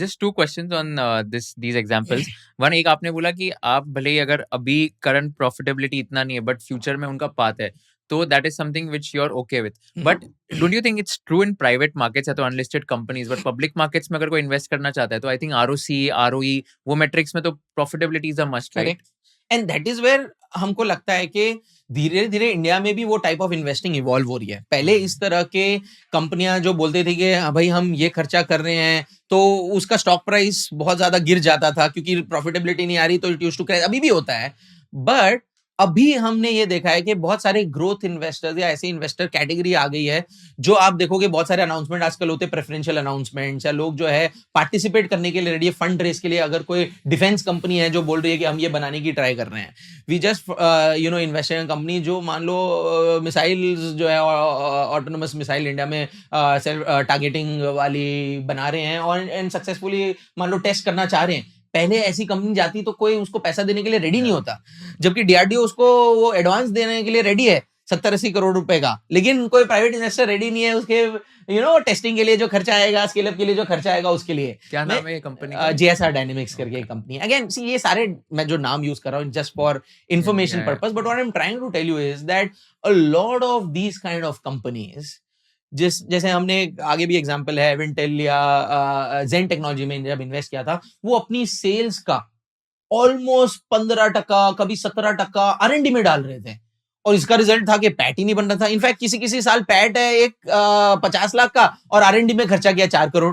Just two questions on these examples. One, एक आपने बोला कि आप भले ही अगर अभी करंट प्रॉफिटेबिलिटी इतना नहीं है बट फ्यूचर में उनका पाथ है, तो that is something which you are okay with. But don't you think it's true in private markets या तो unlisted companies, but public markets में अगर कोई इन्वेस्ट करना चाहता है तो आई थिंक आरओसी, आरओई, वो मेट्रिक्स में तो profitability is a must, right? And that is where हमको लगता है कि धीरे धीरे इंडिया में भी वो टाइप ऑफ इन्वेस्टिंग इवॉल्व हो रही है। पहले इस तरह के कंपनियां जो बोलते थे कि भाई हम ये खर्चा कर रहे हैं, तो उसका स्टॉक प्राइस बहुत ज्यादा गिर जाता था क्योंकि प्रॉफिटेबिलिटी नहीं आ रही, तो इट यूज्ड टू क्रैश। अभी भी होता है, बट अभी हमने ये देखा है कि बहुत सारे ग्रोथ इन्वेस्टर्स या ऐसे इन्वेस्टर कैटेगरी आ गई है, जो आप देखोगे बहुत सारे अनाउंसमेंट आजकल होते हैं, प्रेफरेंशियल अनाउंसमेंट्स, या लोग जो है पार्टिसिपेट करने के लिए रेडी है फंड रेस के लिए। अगर कोई डिफेंस कंपनी है जो बोल रही है कि हम ये बनाने की ट्राई कर रहे हैं, we just invest in company जो मान लो मिसाइल जो है ऑटोनोमस मिसाइल इंडिया में सेल्फ टारगेटिंग वाली बना रहे हैं और एंड सक्सेसफुली मान लो टेस्ट करना चाह रहे हैं। पहले ऐसी कंपनी जाती तो कोई उसको पैसा देने के लिए रेडी नहीं होता, जबकि डीआरडीओ उसको वो एडवांस देने के लिए रेडी है 70-80 करोड़ रुपए का, लेकिन कोई प्राइवेट इन्वेस्टर रेडी नहीं है उसके टेस्टिंग के लिए जो खर्चा आएगा, स्केल अप के लिए जो खर्चा आएगा उसके लिए। क्या नाम है ये कंपनी का? जीएसआर डायनेमिक्स करके एक कंपनी। अगेन सी, ये सारे मैं जो नाम यूज कर रहा हूँ just for information purpose, but what I am trying to tell you is that a lot of these kind of companies, जैसे हमने आगे भी एग्जांपल है एवेंटेल या जेन टेक्नोलॉजी में जब इन्वेस्ट किया था, वो अपनी सेल्स का ऑलमोस्ट 15%, कभी 17% आरएनडी में डाल रहे थे, और इसका रिजल्ट था कि पैट ही नहीं बन रहा था। इनफैक्ट किसी साल पैट है 50 लाख का और आरएनडी में खर्चा किया 4 करोड़,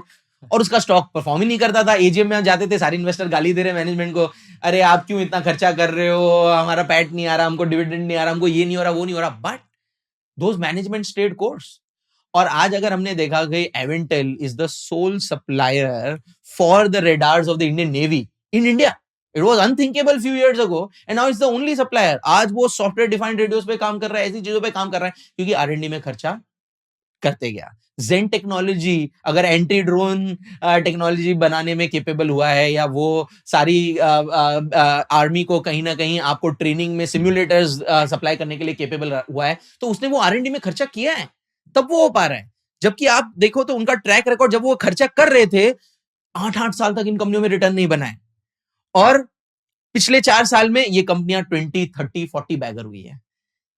और उसका स्टॉक परफॉर्म ही नहीं करता था। एजीएम में जाते थे, सारे इन्वेस्टर गाली दे रहे मैनेजमेंट को, अरे आप क्यों इतना खर्चा कर रहे हो, हमारा पैट नहीं आ रहा, हमको डिविडेंड नहीं आ रहा, हमको ये नहीं हो रहा, वो नहीं हो रहा। But those management stayed course. और आज अगर हमने देखा कि Avantel is the sole supplier for the radars of the Indian navy in India. It was unthinkable few years ago and now it's the only supplier. आज वो सॉफ्टवेयर डिफाइंड रेडियोस पे काम कर रहा है, ऐसी चीजों पे काम कर रहा है क्योंकि आरएनडी में खर्चा करते गया। जेन टेक्नोलॉजी अगर एंटी ड्रोन टेक्नोलॉजी बनाने में केपेबल हुआ है, या वो सारी आर्मी को कहीं ना कहीं आपको ट्रेनिंग में सिम्युलेटर्स सप्लाई करने के लिए केपेबल हुआ है, तो उसने वो आरएनडी में खर्चा किया है, तब वो हो पा रहा है। जबकि आप देखो तो उनका ट्रैक रिकॉर्ड, जब वो खर्चा कर रहे थे 8-8 साल तक इन कंपनियों में रिटर्न नहीं बना है, और पिछले 4 साल में ये कंपनियां 20, 30, 40 बैगर हुई है।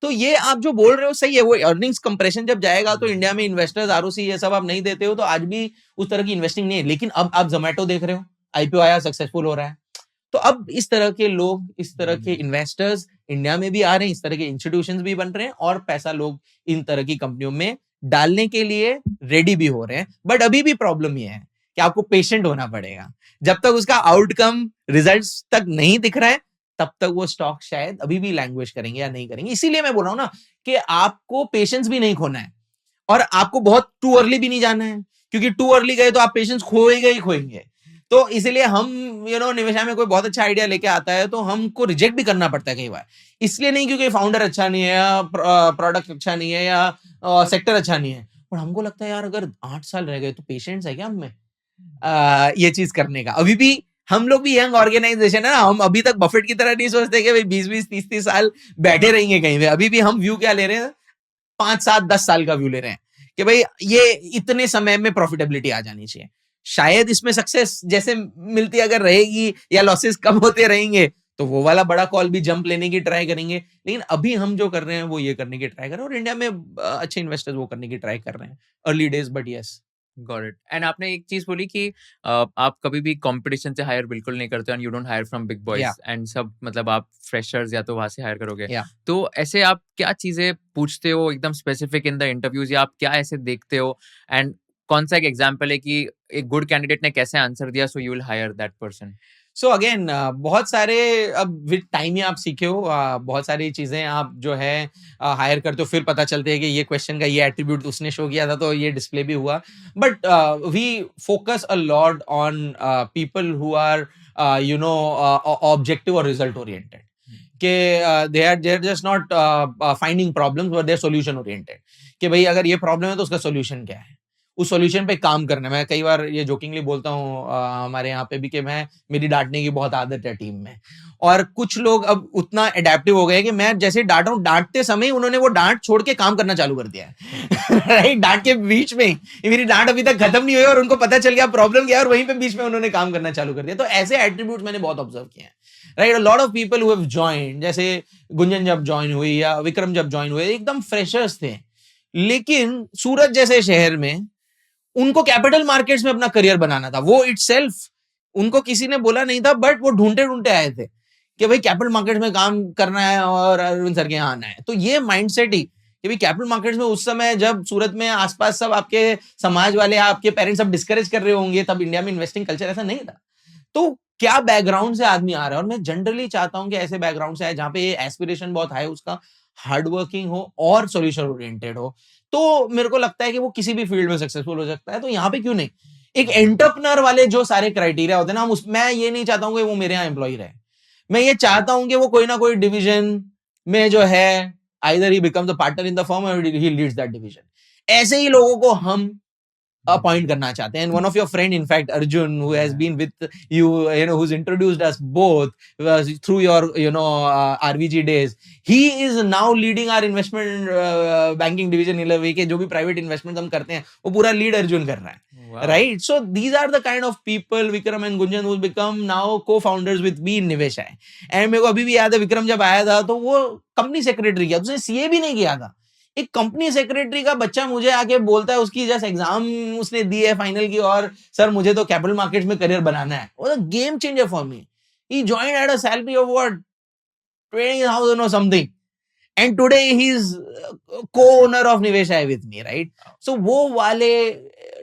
तो ये आप जो बोल रहे हो सही है, वो अर्निंग्स कंप्रेशन जब जाएगा तो इंडिया में इन्वेस्टर्स आरओसी ये सब आप नहीं देते हो, तो आज भी उस तरह की इन्वेस्टिंग नहीं है। लेकिन अब आप जोमेटो देख रहे हो, आईपीओ आया, सक्सेसफुल हो रहा है। तो अब इस तरह के लोग, इस तरह के इन्वेस्टर्स इंडिया में भी आ रहे हैं, इस तरह के इंस्टीट्यूशंस भी बन रहे हैं, और पैसा लोग इन तरह की कंपनियों में डालने के लिए रेडी भी हो रहे हैं। बट अभी भी प्रॉब्लम ये है कि आपको पेशेंट होना पड़ेगा। जब तक उसका आउटकम रिजल्ट्स तक नहीं दिख रहा है, तब तक वो स्टॉक शायद अभी भी लैंग्वेज करेंगे या नहीं करेंगे। इसीलिए मैं बोल रहा हूं ना कि आपको पेशेंस भी नहीं खोना है, और आपको बहुत टू अर्ली भी नहीं जाना है, क्योंकि टू अर्ली गए तो आप पेशेंस खोएंगे ही खोएंगे। तो इसीलिए हम निवेशा में कोई बहुत अच्छा आइडिया लेके आता है तो हमको रिजेक्ट भी करना पड़ता है कई बार। इसलिए नहीं क्योंकि फाउंडर अच्छा नहीं है, या प्रोडक्ट अच्छा नहीं है, या सेक्टर अच्छा नहीं है, पर हमको लगता है यार अगर 8 साल रह गए तो पेशेंस है क्या हमें ये चीज करने का। अभी भी हम लोग भी यंग ऑर्गेनाइजेशन है ना, हम अभी तक बफेट की तरह नहीं सोचते कि भाई 20-20, 30-30 साल बैठे रहेंगे कहीं पे। अभी भी हम व्यू क्या ले रहे हैं, 5-7-10 साल का व्यू ले रहे हैं कि भाई ये इतने समय में प्रॉफिटेबिलिटी आ जानी चाहिए। शायद इसमें सक्सेस जैसे मिलती अगर रहेगी या लॉसेस कम होते रहेंगे, तो वो वाला बड़ा कॉल भी जंप लेने की ट्राई करेंगे। लेकिन अभी हम जो कर रहे हैं वो ये करने की ट्राई कर रहे हैं, और इंडिया में अच्छे इन्वेस्टर्स वो करने की ट्राई कर रहे हैं early days, but yes. Got it. And आपने एक चीज बोली कि आप कभी भी कंपटीशन से हायर बिल्कुल नहीं करते, and you don't hire from big boys and सब, मतलब आप फ्रेशर्स या तो वहां से हायर करोगे। तो ऐसे आप क्या चीजें पूछते हो एकदम स्पेसिफिक इन द इंटरव्यूज, या आप क्या ऐसे देखते हो, एंड कौन सा एक एग्जांपल है कि एक गुड कैंडिडेट ने कैसे आंसर दिया so you will hire that person? So again बहुत सारे, अब विद टाइम ही आप सीखे हो, बहुत सारी चीजें आप जो है हायर करते हो, फिर पता चलते हैं कि ये क्वेश्चन का ये एट्रीब्यूट उसने शो किया था तो ये डिस्प्ले भी हुआ। But we focus a lot on people who are objective और रिजल्ट ओरिएंटेड, कि they are just not finding problems but they are solution oriented, कि भाई अगर ये प्रॉब्लम है तो उसका सॉल्यूशन क्या है, उस सॉल्यूशन पे काम करना। मैं कई बार ये जोकिंगली बोलता हूँ हमारे यहाँ पे भी कि मेरी डांटने की बहुत आदत है टीम में, और कुछ लोग अब उतना एडेप्टिव हो गए कि मैं जैसे डांट रहा हूँ, डांटते समय उन्होंने वो डांट छोड़ के काम करना चालू कर दिया है राइट, डांट के बीच में ही मेरी डांट अभी तक खत्म नहीं हुई और उनको पता चल गया प्रॉब्लम क्या है, और वहीं पे बीच में उन्होंने काम करना चालू कर दिया। तो ऐसे एट्रीब्यूट मैंने बहुत ऑब्जर्व किए हैं, right. A lot of people who have joined, जैसे गुंजन जब ज्वाइन हुई या विक्रम जब ज्वाइन हुए, एकदम फ्रेशर्स थे, लेकिन सूरत जैसे शहर में उनको कैपिटल मार्केट्स में अपना करियर बनाना था। वो इटसेल्फ उनको किसी ने बोला नहीं था, बट वो ढूंढते ढूंढते आए थे कि भाई कैपिटल मार्केट्स में काम करना है और अरविंद सर के यहाँ आना है। तो ये माइंडसेट ही कि भाई कैपिटल मार्केट्स में उस समय जब सूरत में आसपास सब आपके समाज वाले, आपके पेरेंट्स सब डिस्करेज कर रहे होंगे, तब इंडिया में इन्वेस्टिंग कल्चर ऐसा नहीं था। तो क्या बैकग्राउंड से आदमी आ रहा है, और मैं जनरली चाहता हूं कि ऐसे बैकग्राउंड से आए जहां पे एस्पिरेशन बहुत हाई, उसका हार्डवर्किंग हो और सॉल्यूशन ओरिएंटेड हो, तो मेरे को लगता है कि वो किसी भी फील्ड में सक्सेसफुल हो सकता है। तो यहाँ पे क्यों नहीं एक एंटरप्रेन्योर वाले जो सारे क्राइटेरिया होते हैं ना, मैं ये नहीं चाहता हूं कि वो मेरे यहाँ एम्प्लॉय रहे, मैं ये चाहता हूं कि वो कोई ना कोई डिवीजन में जो है, either he becomes the partner in the firm और ही लीड्स दैट डिवीजन। ऐसे ही लोगों को हम अपॉइंट करना चाहते हैं। And one of your friend, in fact, Arjun, who has been with you, who's introduced us both through your, RVG days, he is now leading our investment banking division in a way कि जो भी private investment हम करते हैं वो पूरा lead Arjun कर रहा है, right? So these are the kind of people, Vikram and Gunjan, who become now co-founders with me in Niveshaay. And मेरे को अभी भी याद है, विक्रम जब आया था तो वो कंपनी सेक्रेटरी किया, उसने सीए भी नहीं किया था। एक कंपनी सेक्रेटरी का बच्चा मुझे आके बोलता है, उसकी जस्ट एग्जाम उसने दी है फाइनल की, और सर मुझे तो कैपिटल मार्केट्स में करियर बनाना है। वो game changer for me. He joined at a salary of what 20,000 or something, and today he's co-owner of Niveshaay with me, right? So वो वाले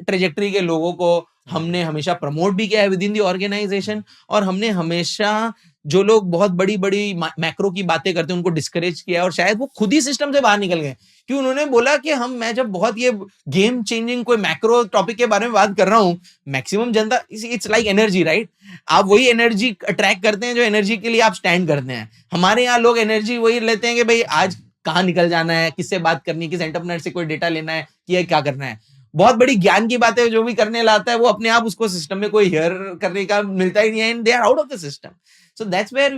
ट्रेजेक्टरी के लोगों को हमने हमेशा प्रमोट भी किया है विद इन दी ऑर्गेनाइजेशन, और हमने हमेशा जो लोग बहुत बड़ी बड़ी मैक्रो की बातें करते हैं उनको डिस्करेज किया, और शायद वो खुद ही सिस्टम से बाहर निकल गए, क्योंकि उन्होंने बोला कि मैं जब बहुत ये गेम चेंजिंग कोई मैक्रो टॉपिक के बारे में बात कर रहा हूँ, maximum Janata, it's like energy, right? आप वही एनर्जी अट्रैक्ट करते हैं जो एनर्जी के लिए आप स्टैंड करते हैं। हमारे यहाँ लोग एनर्जी वही लेते हैं कि भाई आज कहाँ निकल जाना है, किससे बात करनी है, किस एंटरप्रेन्योर से कोई डेटा लेना है, कि क्या करना है। बहुत बड़ी ज्ञान की बातें जो भी करने लाता है वो अपने आप उसको सिस्टम में कोई हियर करने का मिलता ही नहीं है, and they are out of the system. So that's where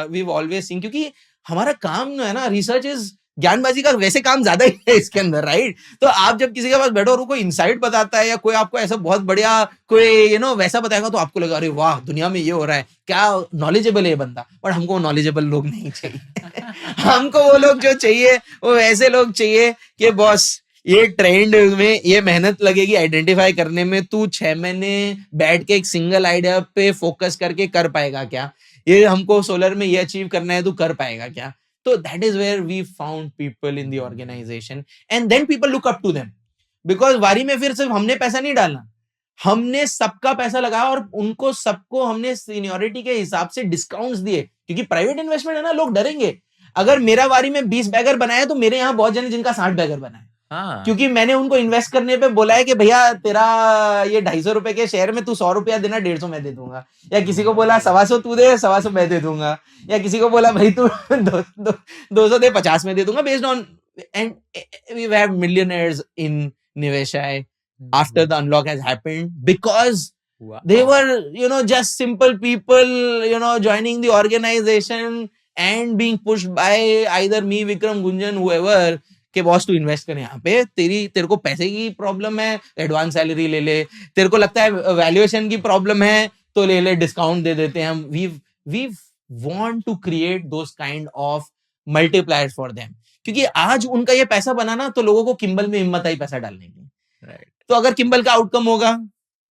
we've always seen, क्योंकि हमारा काम है ना, रिसर्च इज ज्ञानबाजी का वैसे काम ज्यादा ही है इसके अंदर, राइट? तो आप जब किसी के पास बैठो और कोई इनसाइट बताता है या कोई आपको ऐसा बहुत बढ़िया कोई वैसा बताएगा, तो आपको लगा अरे वाह दुनिया में ये हो रहा है, क्या नॉलेजेबल है ये बंदा। बट हमको नॉलेजेबल लोग नहीं चाहिए हमको वो लोग जो चाहिए वो ऐसे लोग चाहिए कि बॉस ये ट्रेंड में ये मेहनत लगेगी आइडेंटिफाई करने में, तू 6 महीने बैठ के एक सिंगल आइडिया पे फोकस करके कर पाएगा क्या, ये हमको सोलर में ये अचीव करना है, तू कर पाएगा क्या? तो that is where we found people in the organization, and then people look up to them, because वारी में फिर सिर्फ हमने पैसा नहीं डालना, हमने सबका पैसा लगाया, और उनको सबको हमने सीनियरिटी के हिसाब से डिस्काउंट्स दिए, क्योंकि प्राइवेट इन्वेस्टमेंट है ना, लोग डरेंगे। अगर मेरा वारी में 20 बैगर बनाया तो मेरे यहाँ बहुत जने जिनका 60 बैगर बना है, क्योंकि मैंने उनको इन्वेस्ट करने पे बोला है कि भैया तेरा ये 250 रुपए के शेयर में तू 100 रुपया देना, 150 मैं दे दूंगा, या किसी को बोला 125 तू दे, 125 मैं दे दूंगा, या किसी को बोला भाई तू 200 दे, 50 में दे दूंगा, based on, and we have millionaires in निवेशाय after the unlock has happened, because they were just simple people joining the organization and being pushed by either me, Vikram, Gunjan, whoever, कि बॉस तू invest कर यहाँ पे, तेरे को पैसे की प्रॉब्लम है, एडवांस सैलरी ले ले, तेरे को लगता है वैल्यूएशन की प्रॉब्लम है तो ले ले, डिस्काउंट दे देते हैं हम। We want to create those kind of multipliers for them, क्योंकि आज उनका ये पैसा बनाना तो लोगों को किम्बल में हिम्मत आई पैसा डालने की, राइट? तो अगर किम्बल का आउटकम होगा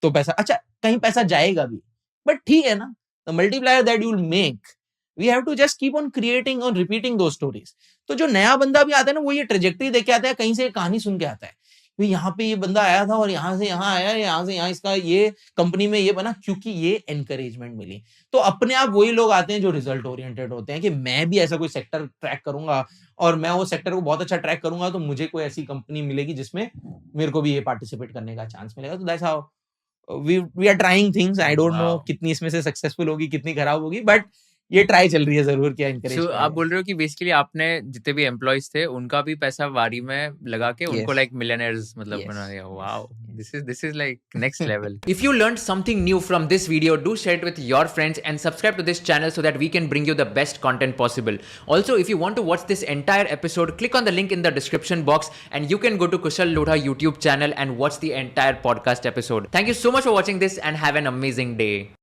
तो पैसा, अच्छा कहीं पैसा जाएगा भी, बट ठीक है ना, the multiplier that you will make, we have to just keep on creating और रिपीटिंग दो स्टोरीज। तो जो नया बंदा भी आता है ना, वो ये ट्रेजेक्टरी देख के आता है, कहीं से कहानी सुन के आता है, यहाँ पे ये बंदा आया था और यहाँ से यहाँ आया, यहाँ से यहाँ इसका ये कंपनी में ये बना, क्योंकि ये एनकरेजमेंट मिली। तो अपने आप वही लोग आते हैं जो रिजल्ट ओरिएंटेड होते हैं, कि मैं भी ऐसा कोई सेक्टर ट्रैक करूंगा और मैं वो सेक्टर को बहुत अच्छा ट्रैक करूंगा, तो मुझे कोई ऐसी कंपनी मिलेगी जिसमें मेरे को भी ये पार्टिसिपेट करने का चांस मिलेगा। तो that's how we are trying things. I don't know कितनी इसमें से सक्सेसफुल होगी, कितनी खराब होगी, बट ये ट्राई चल रही है जरूर क्या encourage So, आप बोल रहे हो कि बेसिकली आपने जितने भी एम्प्लॉयज थे उनका भी पैसा वारी में लगा के उनको लाइक मिलियनेयर्स मतलब बना दिया. Wow, this is like next level. If you learned something new from this video, do share it with your friends and subscribe to this channel so that we can bring you the best content possible. Also, if you want to watch this entire episode, click on the link in the description box and you can go to Kushal Lodha YouTube channel and watch the entire podcast episode. Thank you so much for watching this and have an amazing day.